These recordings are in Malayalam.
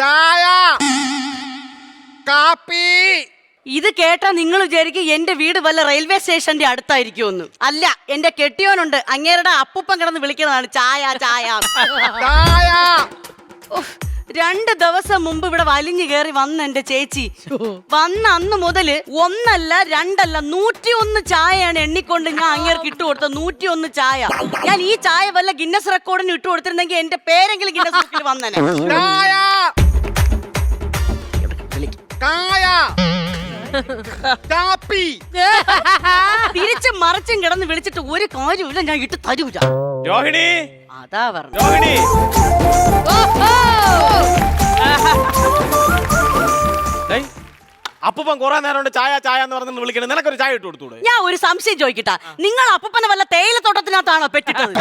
ചായ, കാപ്പി. ഇത് കേട്ടാ നിങ്ങൾ വിചാരിക്കും എന്റെ വീട് വല്ല റെയിൽവേ സ്റ്റേഷന്റെ അടുത്തായിരിക്കുമെന്ന്. അല്ല, എന്റെ കെട്ടിയോനുണ്ട്, അങ്ങേരുടെ അപ്പൂപ്പൻ കിടന്ന് വിളിക്കുന്നതാണ് ചായ ചായ ചായ. 2 ദിവസം മുമ്പ് ഇവിടെ വലിഞ്ഞു കയറി വന്ന എന്റെ ചേച്ചി വന്ന അന്ന് മുതല് 1 അല്ല 2 അല്ല 101 ചായയാണ് എണ്ണിക്കൊണ്ട് ഞാൻ അങ്ങേർക്ക് ഇട്ട് കൊടുത്ത. 101 ചായ. ഞാൻ ഈ ചായ വല്ല ഗിന്നസ് റെക്കോർഡിന് ഇട്ട് കൊടുത്തിരുന്നെങ്കിൽ എന്റെ പേരെങ്കിലും ഗിന്നസ് ബുക്കിൽ വന്നേനെ. ചായ, കായ, കാപ്പി. തിരിച്ചും മറിച്ചും കിടന്ന് വിളിച്ചിട്ട് ഒരു കാര്യമില്ല, ഞാൻ ഇട്ട് തരൂല. രോഹിണി, അതാ പറഞ്ഞു. രോഹിണി. അപ്പൂപ്പൻ കുറെ നേരം കൊണ്ട് ചായ ചായ എന്ന് പറഞ്ഞ് വിളിക്കണം. നിനക്കൊരു ചായ ഇട്ട് കൊടുത്തൂടെ? ഞാൻ ഒരു സംശയം ചോദിക്കട്ടാ, നിങ്ങൾ അപ്പൂപ്പനെ വല്ല തേയിലത്തോട്ടത്തിനകത്താണോ പെട്ടിട്ടത്?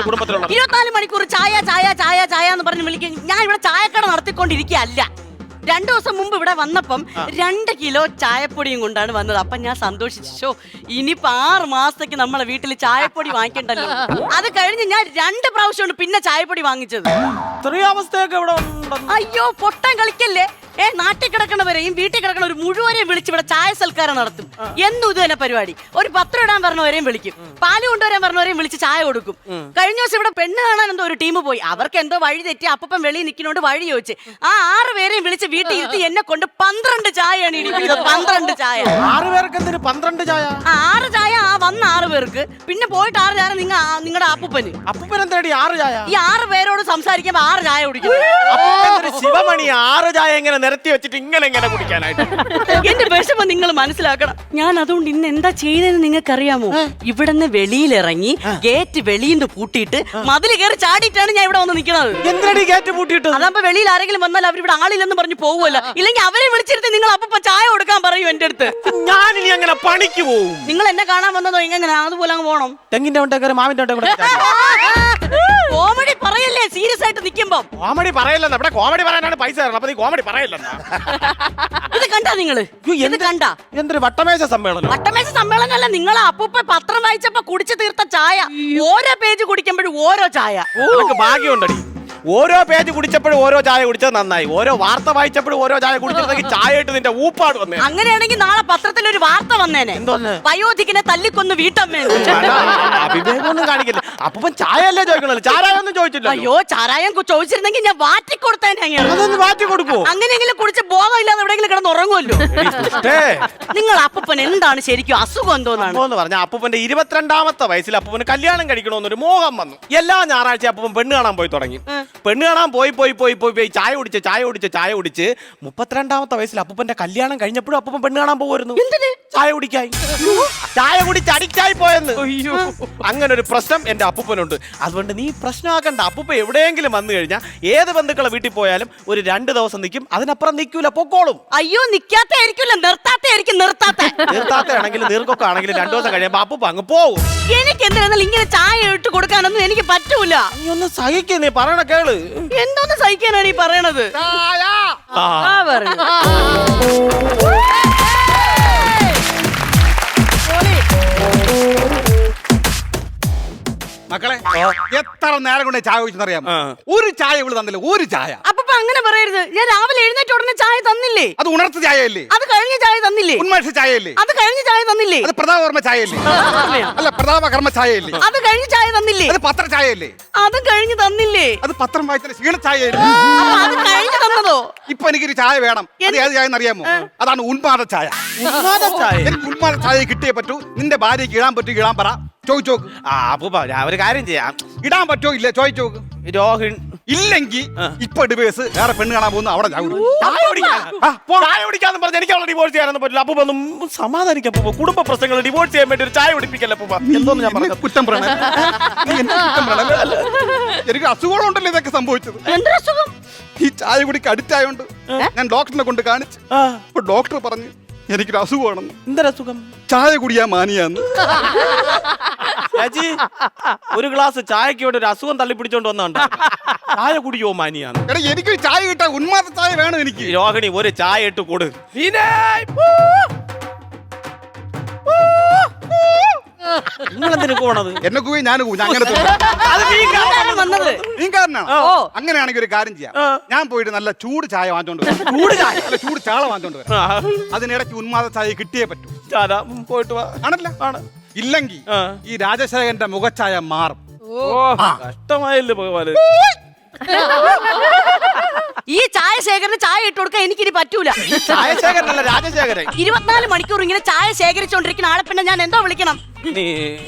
കുടുംബത്തിലുള്ള 24 മണിക്കൂർ ചായ ചായ ചായ ചായ എന്ന് പറഞ്ഞ് വിളിക്കും. ഞാൻ ഇവിടെ ചായക്കട നടത്തിക്കൊണ്ടിരിക്കുകയല്ല. 2 ദിവസം മുമ്പ് ഇവിടെ വന്നപ്പം 2 കിലോ ചായപ്പൊടിയും കൊണ്ടാണ് വന്നത്. അപ്പൊ ഞാൻ സന്തോഷിച്ചു. ഇനിയിപ്പോ 6 മാസത്തേക്ക് നമ്മളെ വീട്ടിൽ ചായപ്പൊടി വാങ്ങിക്കണ്ടല്ലോ. അത് കഴിഞ്ഞ് ഞാൻ 2 പ്രാവശ്യമാണ് പിന്നെ ചായപ്പൊടി വാങ്ങിച്ചത്. അവസ്ഥയൊക്കെ ഇവിടെ. അയ്യോ, പൊട്ടൻ കളിക്കല്ലേ. നാട്ടിൽ കിടക്കണവരെയും വീട്ടിൽ കിടക്കണ ഒരു മുഴുവനെയും വിളിച്ച് ഇവിടെ ചായ സൽക്കാരം നടത്തും. എന്നും ഇത് തന്നെ പരിപാടി. ഒരു പത്രം ഇടാൻ പറഞ്ഞവരെയും വിളിക്കും, പാല് കൊണ്ടുവരാൻ പറഞ്ഞവരെയും വിളിച്ച് ചായ കൊടുക്കും. കഴിഞ്ഞ ദിവസം ഇവിടെ പെണ്ണ് കാണാൻ എന്തോ ഒരു ടീം പോയി. അവർക്ക് എന്തോ വഴി തെറ്റി അപ്പൻ വെളിയിൽ നിൽക്കുന്നോണ്ട് വഴി ചോദിച്ച് ആ 6 പേരെയും വിളിച്ച് വീട്ടിൽ ഇരുത്തി എന്നെ കൊണ്ട് 12 ചായയാണ് ഇടിപ്പിച്ചത്. 12 ചായ. 6 പേർക്ക് എന്തിന് 12 ചായ? 6 ചായ ആ വന്ന 6 പേർക്ക്, പിന്നെ പോയിട്ട് 6 ചായ നിങ്ങളുടെ അപ്പൂപ്പന്. അപ്പൂപ്പൻ എന്താടി 6 ചായ? ഈ 6 പേരോട് സംസാരിക്കുമ്പോ 6 ചായ കുടിക്കും. ശിവമണി 6 ചായ എങ്ങനെ നിരത്തി വെച്ചിട്ട് ഇങ്ങനെ കുടിക്കാനായിട്ട്? എന്റെ വിഷമം നിങ്ങൾ മനസ്സിലാക്കണം. ഞാൻ അതുകൊണ്ട് ഇന്ന് എന്താ ചെയ്തെന്ന് നിങ്ങൾക്ക് അറിയാമോ? ഇവിടുന്ന് വെളിയിലിറങ്ങി ഗേറ്റ് വെളിയിൽ നിന്ന് പൂട്ടിയിട്ട് മതിൽ കയറി ചാടിയിട്ടാണ് ഞാൻ ഇവിടെ വന്ന് നിൽക്കുന്നത്. എന്തിനാണ് ഗേറ്റ് പൂട്ടിയിട്ട്? അതാകുമ്പോ വെളിയിൽ ആരെങ്കിലും വന്നാൽ അവരിവിടെ ആളില്ലെന്ന് പറഞ്ഞു പോവുമല്ലോ. ഇല്ലെങ്കിൽ അവരെ വിളിച്ചിരുത്തി നിങ്ങൾ അപ്പ ചായ കൊടുക്കാൻ പറയൂ എന്റെ അടുത്ത്. ഞാൻ ഇനി അങ്ങനെ പണിക്ക് പോവും. നിങ്ങൾ എന്നെ കാണാൻ വന്നതോ എങ്ങനെ? അതുപോലെ അങ്ങ് പോണം. തെങ്ങിന്റെ ഒട്ടേക്കാര് മാവിന്റെ കോമഡി പറയല്ലേ സീരിയസ് ആയിട്ട് നിൽക്കുമ്പോ? കോമഡി പറയല്ല, ഇവിടെ കോമഡി പറയാനാണ് പൈസ തരണം. അപ്പൊ നീ കോമഡി പറയല്ലെന്നാ. ഇത് കണ്ടാ നിങ്ങള്? ഇത് കണ്ടാ? എന്തൊരു വട്ടമേശ സമ്മേളനം? വട്ടമേശ സമ്മേളനമല്ല, നിങ്ങൾ അപ്പൂപ്പ പത്രം വായിച്ചപ്പോ കുടിച്ചു തീർത്ത ചായ. ഓരോ പേജ് കുടിക്കുമ്പോഴും ഓരോ ചായ. ഭാഗ്യമുണ്ടടി. ഓരോ പേജ് കുടിച്ചപ്പോഴും ഓരോ ചായ കുടിച്ചത് നന്നായി. ഓരോ വാർത്ത വായിച്ചപ്പോഴും ഓരോ ചായ കുടിച്ചിട്ടുണ്ടെങ്കിൽ ചായയിട്ട് നിന്റെ ഊപ്പാട് വന്നേ. അങ്ങനെയാണെങ്കിൽ നാളെ പത്രത്തിൽ ഒരു വാർത്ത വന്നേനെ. വയോധികനെ തല്ലിക്കൊന്ന് വീട്ടമ്മേ. അഭിപ്രായമൊന്നും കാണിക്കില്ല. അപ്പൻ ചായ അല്ലേ ചോദിക്കണല്ലോ, ചാരായൊന്നും ചോദിച്ചില്ല. അയ്യോ, ചാരായം ചോദിച്ചിരുന്നെങ്കിൽ ഞാൻ വാറ്റി കൊടുത്തേനെ. അതൊന്ന് വാറ്റി കൊടുക്കോ? അങ്ങനെയെങ്കിലും കുടിച്ച് ബോധമില്ലാതെ എവിടെയെങ്കിലും കിടന്ന് ഉറങ്ങുമല്ലോ. നിങ്ങൾ അപ്പൻ എന്താണ് ശരിക്കും അസുഖം എന്തോന്നാണ് പറഞ്ഞ? അപ്പന്റെ 22ാമത്തെ വയസ്സിൽ അപ്പന് കല്യാണം കഴിക്കണമെന്നൊരു മോഹം വന്നു. എല്ലാ ഞായറാഴ്ച അപ്പൻ പെണ്ണ് കാണാൻ പോയി തുടങ്ങി. പെണ്ണ് കാണാൻ പോയി ചായ കുടിച്ച് 32ാമത്തെ വയസ്സിൽ അപ്പന്റെ കല്യാണം കഴിഞ്ഞപ്പോഴും അപ്പൻ പെണ്ണ് കാണാൻ പോകുമായിരുന്നു. ചായ കുടിക്കായി. ചായ കുടിച്ച് അഡിക്റ്റായി പോയെന്ന്. അങ്ങനെ ഒരു പ്രശ്നം എന്റെ അപ്പൂപ്പനുണ്ട്. അതുകൊണ്ട് നീ പ്രശ്നമാക്കണ്ട. അപ്പൂപ്പ എവിടെയെങ്കിലും വന്നു കഴിഞ്ഞാൽ ഏത് ബന്ധുക്കളെ വീട്ടിൽ പോയാലും ഒരു 2 ദിവസം നിൽക്കും, അതിനപ്പുറം നിൽക്കൂല, പൊക്കോളും. അയ്യോ, നിക്കാത്തായിരിക്കില്ല, നിർത്താത്താണെങ്കിലും നീർക്കൊക്കെ ആണെങ്കിലും 2 ദിവസം കഴിയുമ്പോ അപ്പൂപ്പ അങ്ങ് പോവും. എനിക്ക് എന്തായാലും ഇങ്ങനെ ചായ ഇട്ട് കൊടുക്കാനൊന്നും എനിക്ക് പറ്റൂല. നീ ഒന്ന് സഹിക്കേ, നീ പറയണ കേള്. എന്തോന്ന് സഹിക്കാനാണ് ഈ പറയണത്? മക്കളെ, എത്ര നേരം കൊണ്ട് ചായ കുടിച്ചെന്നറിയാം? ഒരു ചായ ഇവിടെ തന്നില്ല, ഒരു ചായ. അപ്പൊ അങ്ങനെ പറയരുത്. ഞാൻ രാവിലെ എഴുന്നേറ്റ് ഉടനെ ചായ തന്നില്ലേ? അത് ഉണർത്ത ചായയല്ലേ? അത് കഴിഞ്ഞ ചായ തന്നില്ലേ? ഉന്മേഷ ചായയല്ലേ? അത് കഴിഞ്ഞ ചായ തന്നില്ലേ? അത് പ്രതാപകർമ്മ ചായയല്ലേ? അല്ല, പ്രതാപകർമ്മ ചായയല്ലേ? അത് കഴിഞ്ഞ ചായ തന്നില്ലേ? അത് പത്ര ചായയല്ലേ? അത് കഴിഞ്ഞ് തന്നില്ലേ? അത് പത്രം വായിച്ച ക്ഷീണ ചായയല്ലേ? അത് കഴിഞ്ഞ് തന്നതോ? ഇപ്പൊ എനിക്കൊരു ചായ വേണം. അത് ഏത് ചായ എന്നറിയാമോ? അതാണ് ഉന്മാദ ചായ. എനിക്ക് ഉന്മാദ ചായ കിട്ടിയേ പറ്റൂ. നിന്റെ ഭാര്യയ്ക്ക് ഇടാൻ പറ്റൂ, ഇടാൻ പറ. ചോദിച്ചോക്ക്. അപ്പൂപ്പ ഒരു കാര്യം ചെയ്യാം. ഇടാൻ പറ്റോ ഇല്ല ചോദിച്ചോക്ക്. രോഹിൺ ഇല്ലെങ്കിൽ ഇപ്പൊ ഡിവേഴ്സ്, വേറെ പെണ്ണ് കാണാൻ പോകുന്നു, അവിടെ ചായ കുടിക്കാന്ന് പറഞ്ഞ എനിക്ക് അവളെ ഡിവോഴ്സ് ചെയ്യാനൊന്നും പറ്റില്ല. അപ്പൂപ്പ ഒന്നും സമാധാനിക്കാം. കുടുംബ പ്രശ്നങ്ങൾ ഡിവോഴ്സ് ചെയ്യാൻ വേണ്ടി ഒരു ചായ കുടിപ്പിക്കല്ല അപ്പൂപ്പ. എന്തോന്ന് ഞാൻ പറഞ്ഞു? കുറ്റം പറയണ. എനിക്ക് അസുഖങ്ങളുണ്ടല്ലോ ഇതൊക്കെ സംഭവിച്ചത്. ഈ ചായ കുടിക്ക് അഡിക്റ്റ് ആയോണ്ട് ഞാൻ ഡോക്ടറിനെ കൊണ്ട് കാണിച്ചു. അപ്പൊ ഡോക്ടർ പറഞ്ഞു എനിക്കൊരു അസുഖമാണെന്ന്. എന്തൊരസുഖം? ചായ കുടിയാ മാനിയാന്ന്. ഒരു ഗ്ലാസ് ചായക്ക് വേണ്ടി ഒരു അസുഖം തള്ളിപ്പിടിച്ചോണ്ട് വന്നോണ്ട് ചായ കുടിയോ മാനിയാന്ന്? എടാ, എനിക്ക് ചായ കിട്ടാ, ഉന്മാദ ചായ വേണം എനിക്ക്. രോഹിണി ഒരു ചായ ഇട്ട് കൊടു. നിങ്ങളെന്തിനു പോണത്? എന്നെ കൂവി ഞാൻ കൂവും, ഞാൻ അങ്ങനെ അത് നീ ഇതാണ് വന്നത്. മീൻകാരനാണ്. ഓ. അങ്ങനെയാണെങ്കിൽ ഒരു കാര്യം ചെയ്യാം, ഞാൻ പോയിട്ട് നല്ല ചൂട് ചായ വാങ്ങിച്ചോണ്ട് വരാം. ചൂട് ചായ? അല്ല, ചൂട് ചാള വാങ്ങിച്ചോണ്ട് വരാം. അതിനിടയ്ക്ക് ഉന്മാദ ചായ കിട്ടിയേ പറ്റൂ. പോയിട്ട് വാ. ആണല്ല? ആണ്. ഇല്ലെങ്കിൽ ഈ രാജശേഖരന്റെ മുഖച്ഛായ മാറും. കഷ്ടമായല്ലേ ഭഗവാന്. ഈ ചായ ശേഖരന് ചായ ഇട്ട് കൊടുക്കാൻ എനിക്കിനി പറ്റൂല. ചായശേഖരനല്ല, രാജശേഖരൻ. 24 മണിക്കൂർ ഇങ്ങനെ ചായ ശേഖരിച്ചോണ്ടിരിക്കുന്ന ആളെ പിന്നെ ഞാൻ എന്തോ വിളിക്കണം? നീ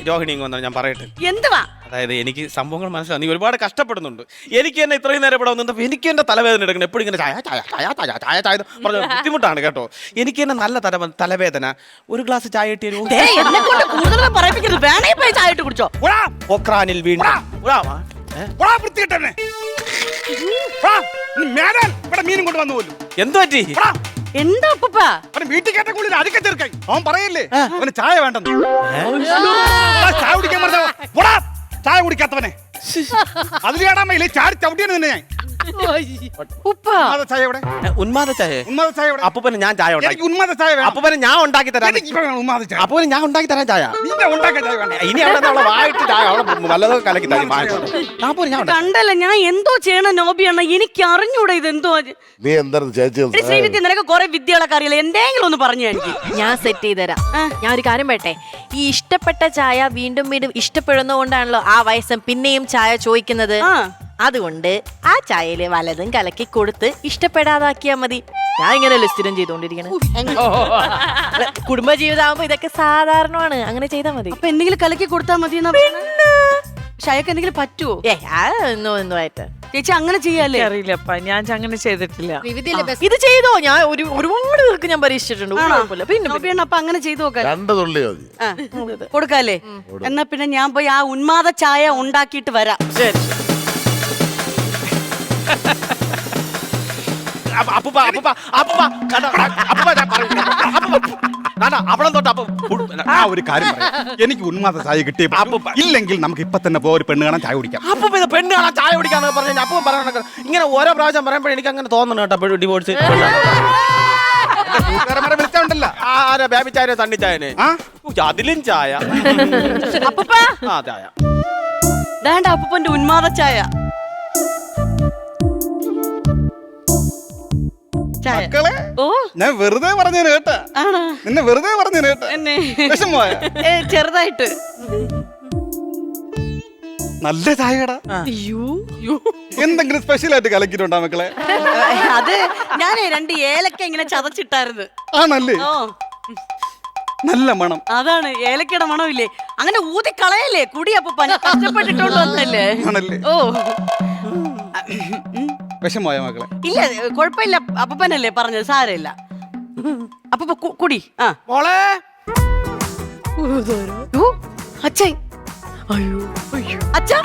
രോഹിണി ഇങ്ങ് വന്നാൽ ഞാൻ പറയട്ടെ. എന്തുവാ? അതായത് എനിക്ക് സംഭവങ്ങൾ മനസ്സിലാവും. നീ ഒരുപാട് കഷ്ടപ്പെടുന്നുണ്ട്. എനിക്ക് തന്നെ ഇത്രയും നേരം ഇവിടെ വന്നിട്ട് എനിക്ക് എന്റെ തലവേദന എടുക്കണം. എപ്പോഴും ഇങ്ങനെ ചായ ചായ ചായ ചായ ചായ ചായ പറഞ്ഞ ബുദ്ധിമുട്ടാണ് കേട്ടോ. എനിക്ക് തന്നെ നല്ല തലവേദന. ഒരു ഗ്ലാസ് ചായ ഇട്ടിരു. എന്നെ കൊണ്ട് കൂടുതൽ പറയിപ്പിക്കരുത്. വേണേ പോയി ചായ ഇട്ട് കുടിച്ചോ. ഒക്രാനിൽ വീണ്ടും ഇവിടെ മീനും കൊണ്ട് വന്നു പോലും. എന്ത് പറ്റി? എന്താ അപ്പൂപ്പ? വീട്ടിൽ കേട്ട കൂടുതൽ അധികം ചേർക്കായി. അവൻ പറയല്ലേ അവന് ചായ വേണ്ടെന്ന്. ചായ കുടിക്കാൻ പറഞ്ഞ ചായ കുടിക്കാത്തവനെ അതിൽ കേടാമയില്ലേ ചാടി ചവിട്ടിയാണ് തന്നെ ഞാൻ. ഉപ്പ ചായ എവിടെ? ഉന്മാദ ചായ. ഉന്മാദ ചായ എവിടെ? അപ്പൂപ്പന് ഞാൻ ചായ ഉണ്ടാക്കി. എനിക്ക് ഉന്മാദ ചായ വേണം. അപ്പൂപ്പന് ഞാൻ ഉണ്ടാക്കി തരാം. എനിക്ക് ഇപ്പൊ വേണം ഉന്മാദ ചായ. അപ്പൂപ്പന് ഞാൻ ഉണ്ടാക്കി തരാൻ ചായ. നിന്റെ ഉണ്ടാക്കിയ ചായ വേണ്ട. ഇനി അവിടെ അവളെ വായിട്ട് ചായ അവളെ വല്ലതൊക്കെ കലക്കി തരും. അപ്പൂപ്പന് ഞാൻ ഉണ്ടാക്കി. കണ്ടല്ല ഞാൻ എന്തോ ചെയ്യണം നോബിയാണ്. എനിക്ക് അറിഞ്ഞൂടെ ഇത് എന്തോ. നീ എന്താ ചേച്ചി? ശ്രീവിദ്യ നിനക്ക് കുറെ വിദ്യകളൊക്കെ അറിയില്ല. എന്തെങ്കിലും ഒന്ന് പറഞ്ഞു എനിക്ക്. ഞാൻ സെറ്റ് ചെയ്ത് തരാം. ഞാൻ ഒരു കാര്യം പറയട്ടെ, ഈ ഇഷ്ടപ്പെട്ട ചായ വീണ്ടും വീണ്ടും ഇഷ്ടപ്പെടുന്നതുകൊണ്ടാണല്ലോ ആ വയസ്സം പിന്നെയും ചായ ചോദിക്കുന്നത്. അതുകൊണ്ട് ആ ചായയില് വലതും കലക്കി കൊടുത്ത് ഇഷ്ടപ്പെടാതാക്കിയാ മതി. ഞാൻ ഇങ്ങനെയല്ലേ സ്ഥിരം ചെയ്തോണ്ടിരിക്കണേ. കുടുംബജീവിതമാകുമ്പോ ഇതൊക്കെ സാധാരണമാണ്. അങ്ങനെ ചെയ്താൽ മതി. അപ്പൊ എന്തെങ്കിലും കലക്കി കൊടുത്താൽ മതി. ഷായക്ക് എന്തെങ്കിലും പറ്റുമോ? ഒന്നും ആയിട്ട് ചേച്ചി അങ്ങനെ ചെയ്യാല്ലേ? അറിയില്ലപ്പ, ഞാൻ അങ്ങനെ ചെയ്തിട്ടില്ല. ഇത് ചെയ്തോ? ഞാൻ ഒരുപാട് പേർക്ക് ഞാൻ പരീക്ഷിച്ചിട്ടുണ്ട്. ഒരു കുഴപ്പമില്ല. പിന്നെ നോബിയാണ് അപ്പൊ അങ്ങനെ ചെയ്തു നോക്കാൻ. 2 തുള്ളി മതി. കൊടുക്കാല്ലേ? എന്നാ പിന്നെ ഞാൻ പോയി ആ ഉന്മാദ ചായ ഉണ്ടാക്കിയിട്ട് വരാം. ശരി. അവളം തൊട്ട് ആ ഒരു കാര്യം പറയാം. എനിക്ക് ഉന്മാദ ചായ കിട്ടിയ ഇല്ലെങ്കിൽ നമുക്ക് ഇപ്പൊ തന്നെ പോയി ഒരു പെണ്ണ് കാണാൻ ചായ കുടിക്കാം. അപ്പൊ ഇത് പെണ്ണ് കാണാൻ ചായ കുടിക്കാന്ന് പറഞ്ഞു. അപ്പം പറയണ ഇങ്ങനെ ഓരോ പ്രാവശ്യം പറയുമ്പോൾ എനിക്ക് അങ്ങനെ തോന്നണം കേട്ടോ. ഡിവോഴ്സ് കൂട്ടുകാരന്മാരെ വിളിച്ചോണ്ടല്ലോ. ആരാ ബേബി ചായ തണ്ണി ചായനെ? അതിലും ചായ. അപ്പൂപ്പ ആ ചായ വേണ്ട. അപ്പൂപ്പന്റെ ഉന്മാദ ചായ. മക്കളെ ഓ ഞാൻ വെറുതെ പറഞ്ഞേന് കേട്ടാ. ആണോ? നിന്നെ വെറുതെ പറഞ്ഞേന് കേട്ടാ. എന്നെ വിഷമമായ ചെറുതായിട്ട്. നല്ല ചായടാ. അയ്യോ എന്തെങ്കിലും സ്പെഷ്യൽ ആയിട്ട് കലക്കിട്ടുണ്ടോ മക്കളെ? അത് ഞാൻ 2 ഏലക്ക ഇങ്ങനെ ചതച്ചിട്ടായിരുന്നു. ആണല്ലേ? ഓ നല്ല മണം. അതാണ് ഏലക്കയുടെ മണമില്ലേ. അങ്ങനെ ഊതി കളയല്ലേ കുടി. അപ്പൊ കഷ്ടപ്പെട്ടിട്ടോണ്ട് വന്നല്ലേ. ആണല്ലേ? ഓ വിഷമമായ മക്കളെ? ഇല്ല കുഴപ്പമില്ല. അപ്പനല്ലേ പറഞ്ഞത്, സാരമില്ല. അപ്പൊ കുടി. ആ മോളെ അച്ഛൻ. അച്ഛാ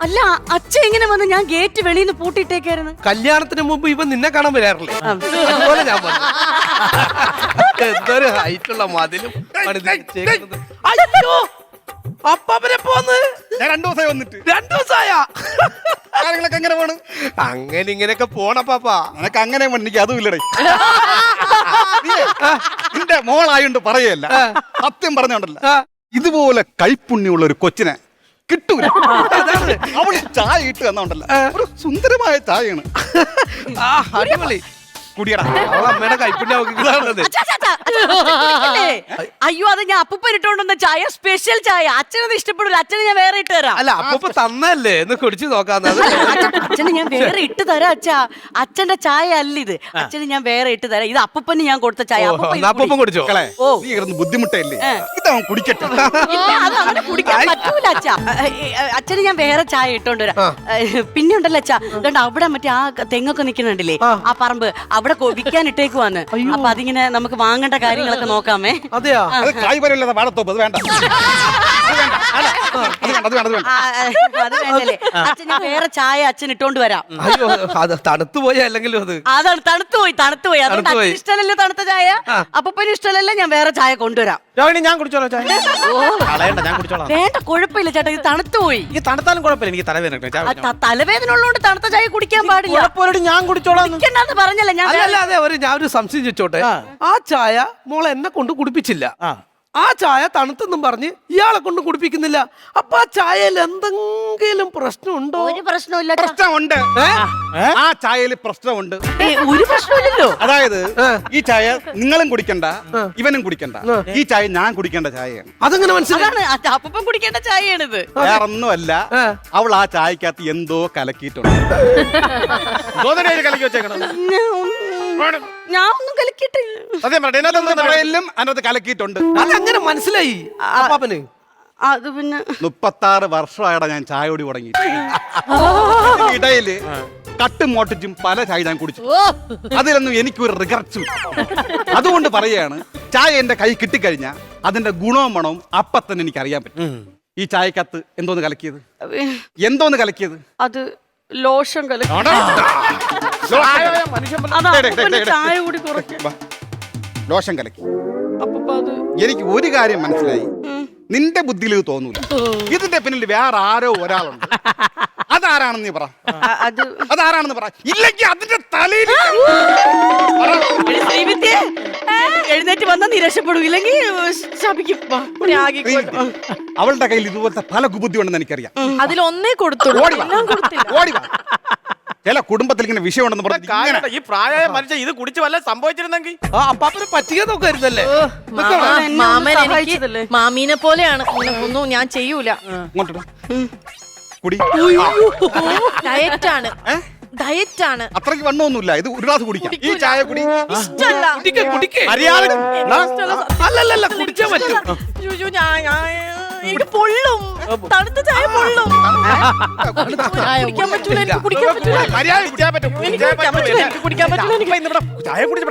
അല്ല അച്ഛൻ എങ്ങനെ വന്ന്? ഞാൻ ഗേറ്റ് വെളിയിൽ നിന്ന് പൂട്ടിയിട്ടേക്കായിരുന്നു. കല്യാണത്തിന് മുമ്പ് ഇവൻ നിന്നെ കാണാൻ വരാറില്ലേ? അതുപോലെ ഞാൻ വന്നു. എന്തൊരു ഹൈറ്റുള്ള മതിലും പണിതിരിച്ചേക്കുന്നത്. അയ്യോ, അപ്പവരെ പോന്ന് 2 ദിവസമായി വന്നിട്ട്. 2 ദിവസമായ കാര്യങ്ങളൊക്കെ എങ്ങനെ പോണ്? അങ്ങനെ ഇങ്ങനെയൊക്കെ പോണപ്പാ. നിനക്ക് അങ്ങനെ എനിക്ക് അതും ഇല്ലടേ. നിന്റെ മോളായോണ്ട് പറയല്ല, സത്യം പറഞ്ഞോണ്ടല്ല. ഇതുപോലെ കൈപ്പുണ്യമുള്ള ഒരു കൊച്ചിനെ കിട്ടൂല. അവള് ചായ ഇട്ട് തന്നോണ്ടല്ല, ഒരു സുന്ദരമായ ചായയാണ്. അടിപൊളി കുടിയടാ. അമ്മയുടെ കൈപ്പിണ്ടി അച്ഛാ, അച്ഛാ, അച്ഛാ, കുടിക്കല്ലേ? അയ്യോ അത് ഞാൻ അപ്പൂപ്പൻ ഇട്ടോണ്ടുവന്ന ചായ, സ്പെഷ്യൽ ചായ. അച്ഛനത് ഇഷ്ടപ്പെടില്ല. അച്ഛന് ഞാൻ വേറെ ഇട്ട് തരാം. അല്ല അപ്പൊ തന്നല്ലേ എന്ന് കുടിച്ചു നോക്കാന്നത്. അച്ഛന് ഞാൻ വേറെ ഇട്ട് തരാം. അച്ഛാ അച്ഛന്റെ ചായ അല്ല ഇത്. അച്ഛന് ഞാൻ വേറെ ഇട്ട് തരാം. ഇത് അപ്പൂപ്പന് ഞാൻ കൊടുത്ത ചായ. അപ്പം കുടിച്ചോ? മക്കളെ, ഓ. നീ കിടന്ന് ബുദ്ധിമുട്ടല്ലേ? ഇതവൻ കുടിക്കട്ടെ. ഇല്ല, അത് അങ്ങനെ കുടിക്കാൻ പറ്റൂല അച്ഛാ. അച്ഛന് ഞാൻ വേറെ ചായ ഇട്ടോണ്ട് വരാം. പിന്നെ ഉണ്ടല്ലോ അച്ഛാ, അതുകൊണ്ട് അവിടെ മറ്റേ ആ തെങ്ങൊക്കെ നിക്കണുണ്ടല്ലേ, ആ പറമ്പ് അവിടെ വിൽക്കാൻ ഇട്ടേക്കുവാന്ന്. അപ്പൊ അതിങ്ങനെ നമുക്ക് വാങ്ങേണ്ട കാര്യങ്ങളൊക്കെ നോക്കാമേ. അതെയാ? അത് കായ് വരല്ലാതെ വാഴത്തോപ്പ്. അത് വേണ്ട. അത് വേണ്ടല്ലേ. അച്ഛൻ ഞാൻ വേറെ ചായ അച്ഛൻ ഇട്ടോണ്ട് വരാം. അയ്യോ, അത് തണുത്തു പോയാ അല്ലെങ്കിലും അത് അതാണ് തണുത്തുപോയി. അതുകൊണ്ട് അച്ഛൻ ഇഷ്ടമല്ലല്ലോ തണുത്ത ചായ. അപ്പൂപ്പന് ഇഷ്ടമല്ലല്ലോ. ഞാൻ വേറെ ചായ കൊണ്ടുവരാം. രോഹിണി ഞാൻ കുടിച്ചോളാം ചായ. കളയണ്ട, ഞാൻ കുടിച്ചോളാം. വേണ്ട, കുഴപ്പമില്ല ചേട്ടാ, ഇത് തണുത്തുപോയി. ഈ തണുത്താലും കുഴപ്പമില്ല, എനിക്ക് തലവേദന. തലവേദന ഉള്ളതുകൊണ്ട് തണുത്ത ചായ കുടിക്കാൻ പാടില്ല. ഞാൻ കുടിച്ചോളാം. കുടിക്കണ്ടെന്ന് പറഞ്ഞല്ലേ ഞാൻ. അല്ല, ഞാൻ ഒരു സംശയം ചോദിച്ചോട്ടെ. ആ ചായ മോളെ എന്നെ കൊണ്ട് കുടിപ്പിച്ചില്ല. ആ ചായ തണുത്തെന്നും പറഞ്ഞ് ഇയാളെ കൊണ്ട് കുടിപ്പിക്കുന്നില്ല. അപ്പൊ ആ ചായയിൽ എന്തെങ്കിലും പ്രശ്നമുണ്ടോ? ഒരു പ്രശ്നമില്ല. പ്രശ്നമുണ്ട്. ആ ചായയിൽ പ്രശ്നമുണ്ട്. ഒരു പ്രശ്നമില്ലല്ലോ. അതായത് ഈ ചായ നിങ്ങളും കുടിക്കണ്ട, ഇവനും കുടിക്കണ്ട. ഈ ചായ ഞാൻ കുടിക്കേണ്ട ചായയാണ്. അതെങ്ങനെ മനസ്സിലായി? അതാണ് അപ്പം കുടിക്കേണ്ട ചായയാണിത്. വേറൊന്നുമല്ല, അവൾ ആ ചായക്കകത്ത് എന്തോ കലക്കിയിട്ടുണ്ട്. കലക്കി വെച്ചേക്കണം. ഞാൻ ഒന്നും കലക്കിയിട്ടില്ല. സത്യം പറയട്ടെ, ഇതിനകത്തൊന്നും പറയലും അതിനകത്ത് കലക്കിയിട്ടുണ്ട്. അതെങ്ങനെ മനസ്സിലായി അപ്പാപ്പന്? അത് പിന്നെ 36 വർഷമായിടാ ഞാൻ ചായ കുടി തുടങ്ങി. ഇടയില് കട്ടും മോട്ടിച്ചും പല ചായ ഞാൻ കുടിച്ചു. അതിലൊന്നും എനിക്കൊരു റിഗ്രറ്റ്സും. അതുകൊണ്ട് പറയാണ്, ചായ എന്റെ കൈ കിട്ടിക്കഴിഞ്ഞാൽ അതിന്റെ ഗുണവും മണവും അപ്പൊ തന്നെ എനിക്ക് അറിയാൻ പറ്റും. ഈ ചായക്കകത്ത് എന്തോന്ന് കലക്കിയത്? എന്തോന്ന് കലക്കിയത്? അത് ലോഷൻ കലക്കി. ചായ കൂടി കുറയ്ക്കും. ലോഷൻ കലക്കി. അപ്പൊ അത് എനിക്ക് ഒരു കാര്യം മനസ്സിലായി, നിന്റെ ബുദ്ധിയിൽ ഇത് തോന്നൂല. ഇതിന്റെ പിന്നിൽ വേറെ ആരോ ഒരാളുണ്ട്. അതാരാണെന്ന് നീ പറ. അതാരാണെന്ന് പറ. ഇല്ലെങ്കിൽ അതിന്റെ തലയിൽ എഴുന്നേറ്റ് വന്നാ നീ രക്ഷപ്പെടും, ഇല്ലെങ്കിൽ ശപിക്കും. അവളുടെ കയ്യിൽ ഇതുപോലത്തെ പല ബുദ്ധി ഉണ്ടെന്ന് എനിക്കറിയാം. അതിലൊന്നേ കൊടുത്തുള്ളൂ, എല്ലാം കൊടുത്തില്ല. ഓടിവാ. ചില കുടുംബത്തിൽ ഇങ്ങനെ വിഷയം ഉണ്ടെന്ന് പറഞ്ഞു. ഈ പ്രായമായ മനുഷ്യൻ ഇത് കുടിച്ച് വല്ല സംഭവിച്ചിരുന്നെങ്കിൽ ആ അപ്പാപ്പനെ പറ്റിക്കാൻ നോക്കായിരുന്നല്ലേ? മാമൻ എനിക്ക് മാമീനെ പോലെയാണ്. ഒന്നും ഞാൻ ചെയ്യൂല. കുടി. ഡയറ്റാണ്, ഡയറ്റാണ്. അത്രയ്ക്ക് വണ്ണമൊന്നുമില്ല. ഇത് ഒരു ഗ്ലാസ് കുടിക്കാം. ഈ ചായ കുടി. ഇഷ്ടല്ല. അല്ലല്ല കുടിച്ചാ പറ്റും. എനിക്ക് പൊള്ളും, തണുത്ത ചായ പൊള്ളും. കുടിക്കാൻ പറ്റൂല, എനിക്ക് കുടിക്കാൻ പറ്റൂല. മര്യാദ കുടിക്കാൻ പറ്റും. എനിക്ക് കുടിക്കാൻ പറ്റൂല, എനിക്ക് കുടിക്കാൻ പറ്റൂല. എനിക്ക് ചായ കുടിച്ച്